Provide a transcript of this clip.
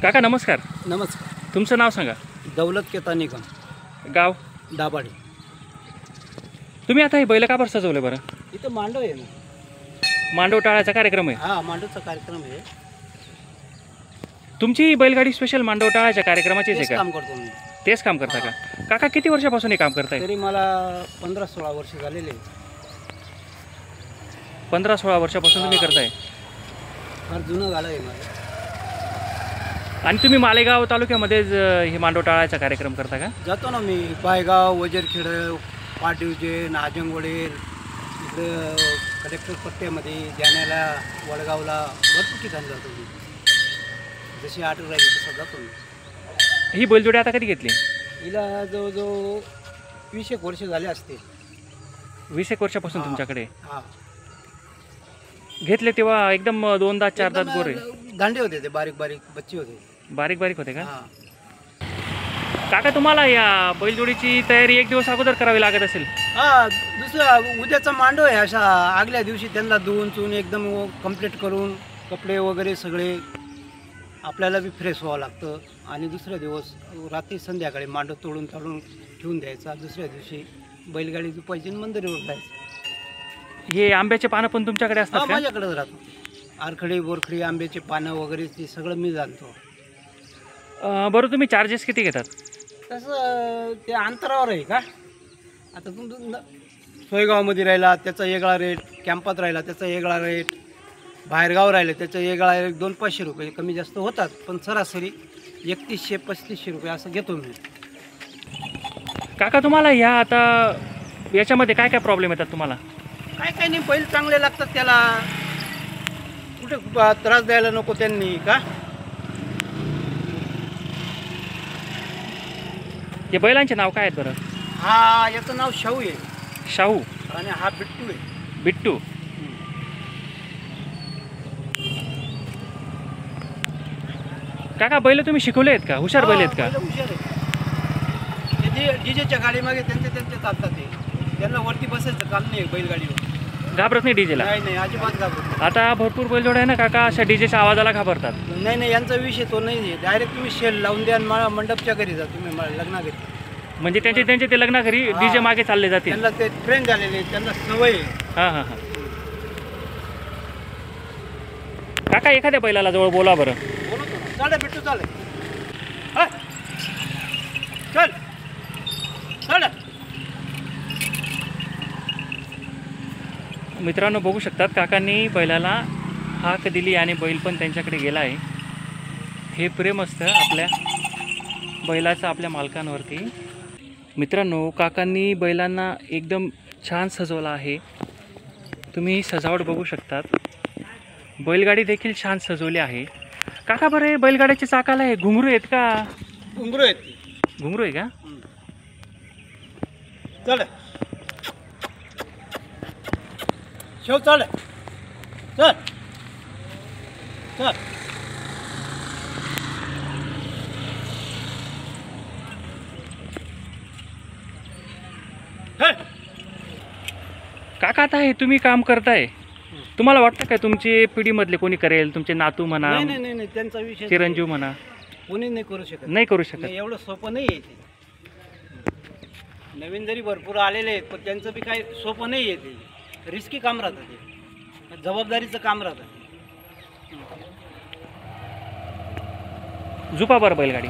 काका नमस्कार. नमस्कार. तुमचं नाव सांगा. दौलत केता निगम, गाव दाभाडी. तुम्ही आता हे बैल का बरं सजवले बरं? इथं मांडव आहे ना. मांडव टाळाचा कार्यक्रम आहे. हा, मांडवचा कार्यक्रम आहे. तुमची बैलगाडी स्पेशल मांडव टाळाच्या कार्यक्रमाचीच आहे तेच का? काम करतो मी. तेच काम करता का? काका किती वर्षापासून हे काम करताय? तरी मला 15-16 वर्ष झालेले. 15-16 वर्षापासून तुम्ही करताय. फार जुनं गाडं आहे माझं. आणि तुम्ही मालेगाव तालुक्यामध्येच हे मांडव टाळाचा कार्यक्रम करता का? जातो ना मी. बायगाव, वजरखेड, पाटिवजे, नाजंगवडेर, इकडं कलेक्टर पट्ट्यामध्ये, जाण्याला, वडगावला भरपूर ठिकाणी जातो मी. जशी आठ राहिली तसं जातो मी. ही बैलजोडी आता कधी घेतली? हिला जवळजवळ 20 वर्ष झाले असते. 20 वर्षापासून तुमच्याकडे हां. घेतले तेव्हा एकदम 2 दात 4 दात गोरे दांडे होते, ते बारीक बारीक बच्चे होते. बारीक बारीक होते का? हां. काका तुम्हाला या बैलजोडीची तयारी 1 दिवस अगोदर करावी लागत असेल. हां, दुसरं उद्याचा मांडव आहे. अशा आगल्या दिवशी त्यांना धुवून चुवून एकदम कंप्लीट करून कपडे वगैरे सगळे आपल्याला बी फ्रेश व्हावं लागतं. आणि दुसऱ्या दिवस रात्री संध्याकाळी मांडव तोडून ठेवून द्यायचा. दुसऱ्या दिवशी बैलगाडी दुपायची आणि मंदिरावर जायचं. हे आंब्याचे पानं पण तुमच्याकडे असतात का? माझ्याकडेच राहतो. आरखडी बोरखडी आंब्याचे पानं वगैरे ते सगळं मी जाणतो. बरं तुम्ही चार्जेस किती घेतात? तसं ते अंतरावर आहे का? आता तुमचं सोयगावमध्ये राहिला त्याचा वेगळा रेट, कॅम्पात राहिला त्याचा वेगळा रेट, बाहेरगाव राहिलं त्याचा वेगळा रेट. 200-500 रुपये कमी जास्त होतात, पण सरासरी 3100-3500 रुपये असं घेतो मी. काका तुम्हाला ह्या आता याच्यामध्ये काय काय प्रॉब्लेम येतात तुम्हाला? काय नाही, बैल चांगले लागतात त्याला. कुठे त्रास द्यायला नको त्यांनी का? हे बैलांचे नाव काय आहेत बरं? हा, याचं नाव शाहू आहे. शाहू. आणि हा बिट्टू आहे. बिट्टू. काका बैल तुम्ही शिकवले आहेत का? हुशार बैल आहेत का? हुशार आहे. ते डीजेच्या गाडीमागे त्यांचे चालतात. ते त्यांना वरती बसायचं काम नाही बैलगाडीवर. घाबरत नाही डीजेला? नाही, अजिबात घाबरत नाही. आता भरपूर बैलजोड्या आहे ना काका, अशा डीजेच्या आवाजाला घाबरतात. नाही, यांचा विषय तो नाही. डायरेक्ट तुम्ही शेल लावून द्या आणि मंडपच्या घरी जा. तुम्ही लग्नाघरी म्हणजे त्यांचे ते लग्ना घरी डीजे मागे चालले जातील. त्यांना ते ट्रेन झालेले, त्यांना सवय आहे. हां हां हां. काका एखाद्या बैलाला जवळ बोला बरं. बोलतो ना. चालेल बिट्टू, चालेल. हा, चल चल. मित्रांनो बघू शकतात काकांनी बैलाला हाक दिली आणि बैल पण त्यांच्याकडे गेला आहे. हे प्रेम असतं आपल्या बैलाचं आपल्या मालकांवरती. मित्रांनो काकांनी बैलांना एकदम छान सजवला आहे. तुम्ही सजावट बघू शकतात. बैलगाडी देखील छान सजवली आहे. काका बरं, बैलगाड्याच्या चाकाला हे घुंगरू आहेत का? घुंगरू आहेत. घुंगरू आहे का? चल शेव, चल चल चल. काका आता हे तुम्ही काम करताय, तुम्हाला वाटतं काय तुमची पिढीमधले कोणी करेल? तुमचे नातू म्हणा, नाही, त्यांचा विषय चिरंजीव म्हणा, कोणी नाही करू शकत. नाही करू शकत. एवढं सोपं नाही आहे ते. नवीन जरी भरपूर आलेले आहेत, पण त्यांचं बी काही सोपं नाही आहे. ते रिस्की काम राहतं, ते जबाबदारीचं काम राहतं. झुपा बरं बैलगाडी.